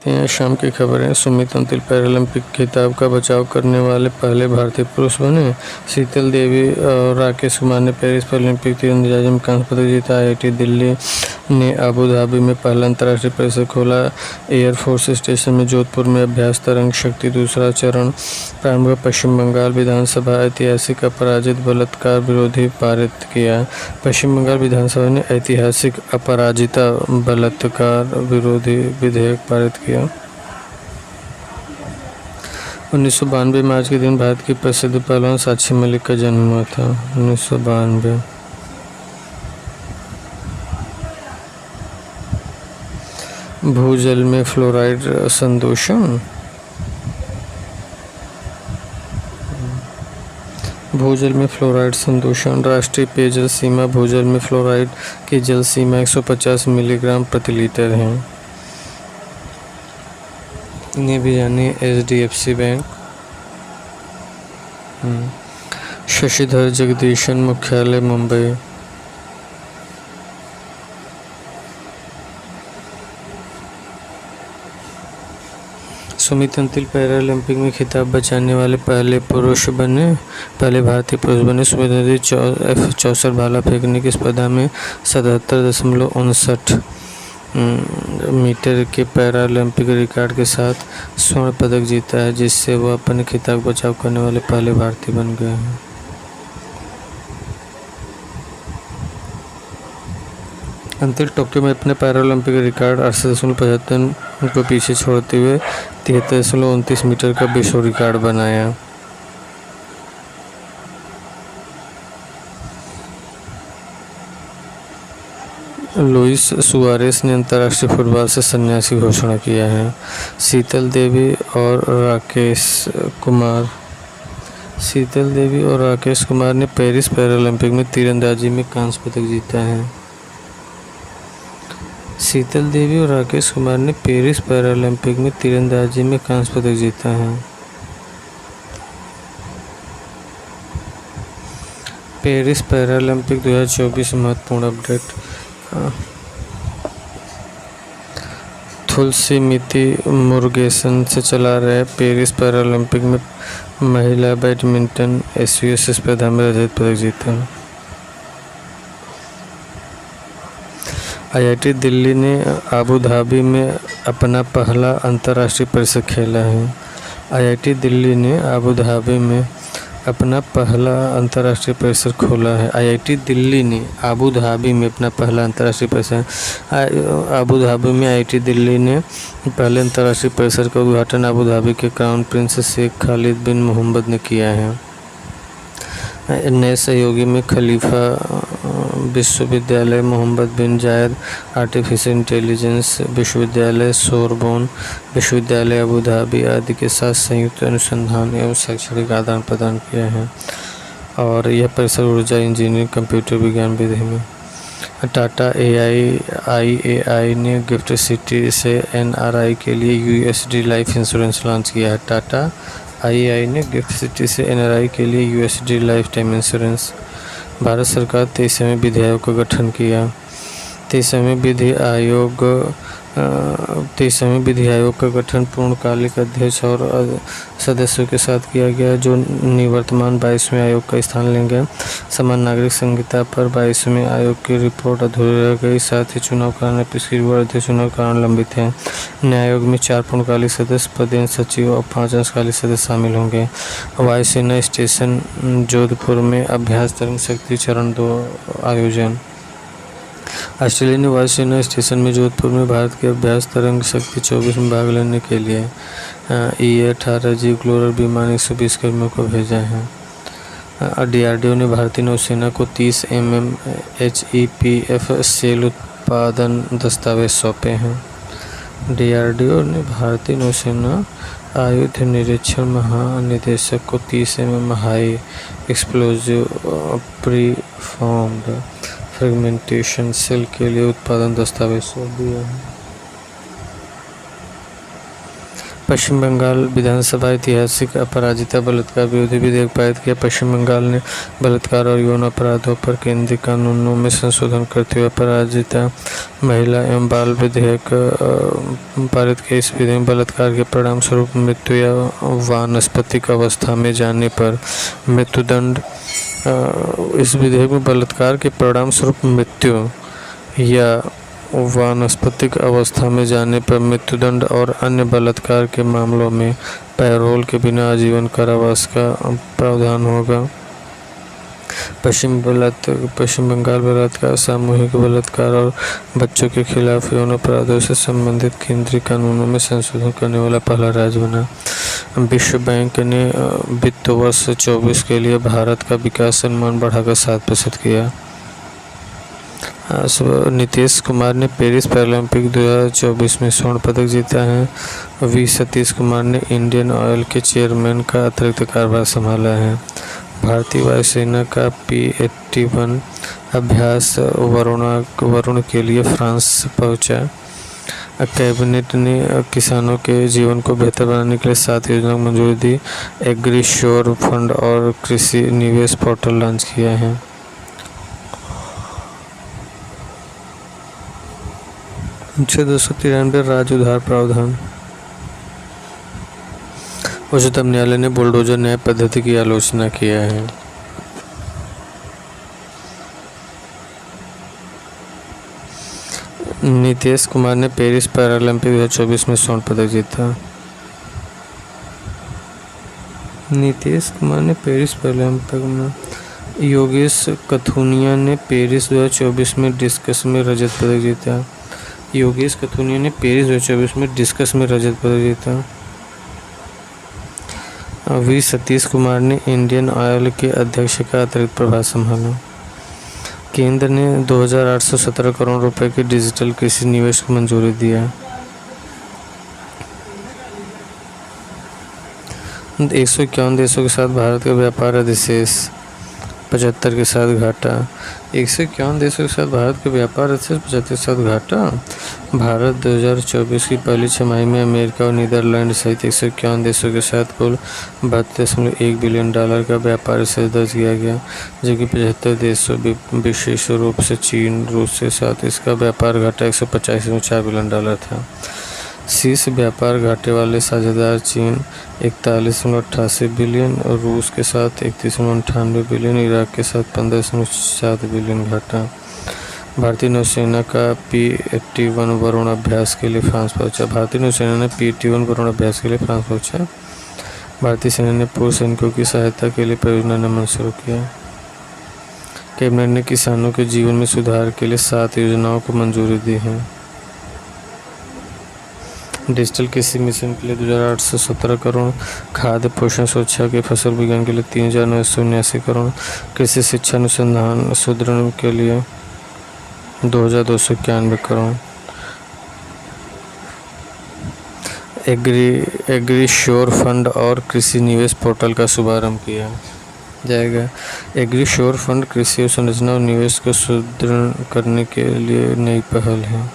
शाम की खबरें। सुमित अंतिल पैरालंपिक खिताब का बचाव करने वाले पहले भारतीय पुरुष बने। शीतल देवी और राकेश कुमार ने पेरिस पैरालंपिक तीरंदाजी में कांस्य पदक जीता। आईआईटी दिल्ली ने अबू धाबी में पहला अंतर्राष्ट्रीय परिसर खोला। एयरफोर्स स्टेशन में जोधपुर में अभ्यास तरंग शक्ति दूसरा चरण प्रारंभ। पश्चिम बंगाल विधानसभा ऐतिहासिक अपराजित बलात्कार विरोधी पारित किया। पश्चिम बंगाल विधानसभा ने ऐतिहासिक अपराजिता बलात्कार विरोधी विधेयक पारित किया। 1992 में आज के दिन भारत की प्रसिद्ध पहलवान साक्षी मलिक का जन्म हुआ था। 1992। भूजल में फ्लोराइड संदूषण। भूजल में फ्लोराइड संदूषण। राष्ट्रीय पेयजल सीमा। भूजल में फ्लोराइड की जल सीमा 150 मिलीग्राम प्रति लीटर है। इन्हें भी जानिए HDFC बैंक। शशिधर जगदीशन मुख्यालय मुंबई। सुमित अंतिल पैरालंपिक में खिताब बचाने वाले पहले भारतीय पुरुष बने। सुमित अंतिल F64 भाला फेंकने की स्पर्धा में 77.59 मीटर के पैरालंपिक रिकॉर्ड के साथ स्वर्ण पदक जीता है, जिससे वह अपने खिताब का बचाव करने वाले पहले भारतीय बन गए हैं। अंतिल टोक्यो में अपने पैरालंपिक रिकॉर्ड 68.75 को पीछे छोड़ते हुए 73.29 मीटर का विश्व रिकॉर्ड बनाया। लुइस सुआरेस ने अंतर्राष्ट्रीय फुटबॉल से संन्यास की घोषणा किया है। शीतल देवी और राकेश कुमार ने पेरिस पैरालंपिक में तीरंदाजी में कांस्य पदक जीता है। शीतल देवी और राकेश कुमार ने पेरिस पैरालंपिक में तीरंदाजी में कांस्य पदक जीता है। पेरिस पैरालंपिक 2024 महत्वपूर्ण अपडेट। थुलसीमिति मुरुगेसन से चला रहे पेरिस पैरालंपिक में महिला बैडमिंटन SUS स्पर्धा में रजत पदक जीता। IIT दिल्ली ने अबू धाबी में अपना पहला अंतर्राष्ट्रीय परिसर खेला है। IIT दिल्ली ने अबू धाबी में अपना पहला अंतर्राष्ट्रीय परिसर खोला है। IIT दिल्ली ने अबू धाबी में अपना पहला अंतर्राष्ट्रीय परिसर अबू धाबी में IIT दिल्ली ने पहले अंतर्राष्ट्रीय परिसर का उद्घाटन अबू धाबी के क्राउन प्रिंस शेख खालिद बिन मोहम्मद ने किया है। नए सहयोगी में खलीफा विश्वविद्यालय, मोहम्मद बिन जायद आर्टिफिशियल इंटेलिजेंस विश्वविद्यालय, सोरबोन विश्वविद्यालय अबू धाबी आदि के साथ संयुक्त अनुसंधान एवं शैक्षणिक आदान प्रदान किया है। और यह परिसर ऊर्जा इंजीनियरिंग कंप्यूटर विज्ञान विधि में। टाटा IAI ने गिफ्ट सिटी से NRI के लिए USD लाइफ इंश्योरेंस लॉन्च किया है। टाटा IAI ने गिफ्ट सिटी से NRI के लिए USD life time insurance. Bharat सरकार 23वें विधि आयोग का गठन किया। 23वें विधि आयोग का गठन पूर्णकालिक अध्यक्ष और सदस्यों के साथ किया गया, जो निवर्तमान 22वें आयोग का स्थान लेंगे। समान नागरिक संहिता पर 22वें आयोग की रिपोर्ट अधूरी रह गई। साथ ही चुनाव कराने पिछली बार अध्यक्ष चुनाव कारण लंबित है। नए आयोग में 4 पूर्णकालिक सदस्य, पदेन सचिव और 5 अंशकालिक सदस्य शामिल होंगे। वायुसेना स्टेशन जोधपुर में अभ्यास तरंग शक्ति चरण 2 आयोजन। ऑस्ट्रेलिया ने वायुसेना स्टेशन में जोधपुर में भारत के अभ्यास तरंग शक्ति 24 में भाग लेने के लिए EA-18G ग्लोरर विमान 120 कर्मियों को भेजा है। DRDO ने भारतीय नौसेना को 30 mm HEPF सेल उत्पादन दस्तावेज सौंपे हैं। DRDO ने भारतीय नौसेना आयुध निरीक्षण महानिदेशक को 30 mm high explosive preformed fragmentation shell के लिए उत्पादन दस्तावेज सौंप दिया है। पश्चिम बंगाल विधानसभा ऐतिहासिक अपराजिता बलात्कार विरोधी विधेयक पारित किया। पश्चिम बंगाल ने बलात्कार और यौन अपराधों पर केंद्रीय कानूनों में संशोधन करते हुए अपराजिता महिला एवं बाल विधेयक पारित किया। इस विधेयक में बलात्कार के परिणाम स्वरूप मृत्यु या वानस्पतिक अवस्था में जाने पर मृत्युदंड इस विधेयक में बलात्कार के परिणाम स्वरूप मृत्यु या वानस्पतिक अवस्था में जाने पर मृत्युदंड और अन्य बलात्कार के मामलों में पैरोल के बिना आजीवन कारावास का प्रावधान होगा। पश्चिम बंगाल बलात्कार, सामूहिक बलात्कार और बच्चों के खिलाफ यौन अपराधों से संबंधित केंद्रीय कानूनों में संशोधन करने वाला पहला राज्य बना। विश्व बैंक ने वित्त वर्ष 24 के लिए भारत का विकास अनुमान बढ़ाकर 7% किया। नीतीश कुमार ने पेरिस पैरालंपिक 2024 में स्वर्ण पदक जीता है। वी सतीश कुमार ने इंडियन ऑयल के चेयरमैन का अतिरिक्त कार्यभार संभाला है। भारतीय वायुसेना का P-81 अभ्यास वरुण के लिए फ्रांस पहुंचा। कैबिनेट ने किसानों के जीवन को बेहतर बनाने के लिए 7 योजनाओं को मंजूरी दी। एग्री श्योर फंड और कृषि निवेश पोर्टल लॉन्च किया है। अनुच्छेद 293 राज्य उधार प्रावधान। उच्चतम न्यायालय ने बुलडोजर न्याय पद्धति की आलोचना किया है। नीतीश कुमार ने पेरिस पैरालंपिक 2024 में स्वर्ण पदक जीता। नीतीश कुमार ने पेरिस पैरालंपिक में योगेश कथुनिया ने पेरिस 2024 में डिस्कस में रजत पदक जीता। योगेश कथुनिया ने पेरिस 2024 में डिस्कस में रजत पदक जीता। वी सतीश कुमार ने इंडियन ऑयल के अध्यक्ष का अतिरिक्त प्रभार संभाला। केंद्र ने 2,817 करोड़ रुपए के डिजिटल कृषि निवेश को मंजूरी दिया। 151 देशों के साथ भारत का व्यापार अधिशेष 75 के साथ घाटा। 151 देशों के साथ भारत के व्यापार अधिशेष 75 के साथ घाटा। भारत 2024 की पहली छमाही में अमेरिका और नीदरलैंड सहित 151 देशों के साथ कुल 32.1 बिलियन डॉलर का व्यापार अधिशेष दर्ज किया गया, जबकि 75 देशों विशेष रूप से चीन, रूस के साथ इसका व्यापार घाटा 185.4 बिलियन डॉलर था। शीर्ष व्यापार घाटे वाले साझेदार चीन 41.88 बिलियन और रूस के साथ 31.98 बिलियन, इराक के साथ 15.7 बिलियन घाटा। भारतीय नौसेना का P-81 वरुण अभ्यास के लिए फ्रांस पहुंचा। भारतीय नौसेना ने P-81 वरुण अभ्यास के लिए फ्रांस पहुंचा। भारतीय सेना ने पूर्व सैनिकों की सहायता के लिए परियोजना नमन शुरू किया। कैबिनेट ने किसानों के जीवन में सुधार के लिए 7 योजनाओं को मंजूरी दी है। डिजिटल कृषि मिशन के लिए 2,817 करोड़, खाद्य पोषण सुरक्षा के फसल विज्ञान के लिए 3,979 करोड़, कृषि शिक्षा अनुसंधान सुदृढ़ के लिए 2,291 करोड़, एग्री श्योर फंड और कृषि निवेश पोर्टल का शुभारंभ किया जाएगा। एग्री श्योर फंड कृषि संरचना और निवेश को सुदृढ़ करने के लिए नई पहल है।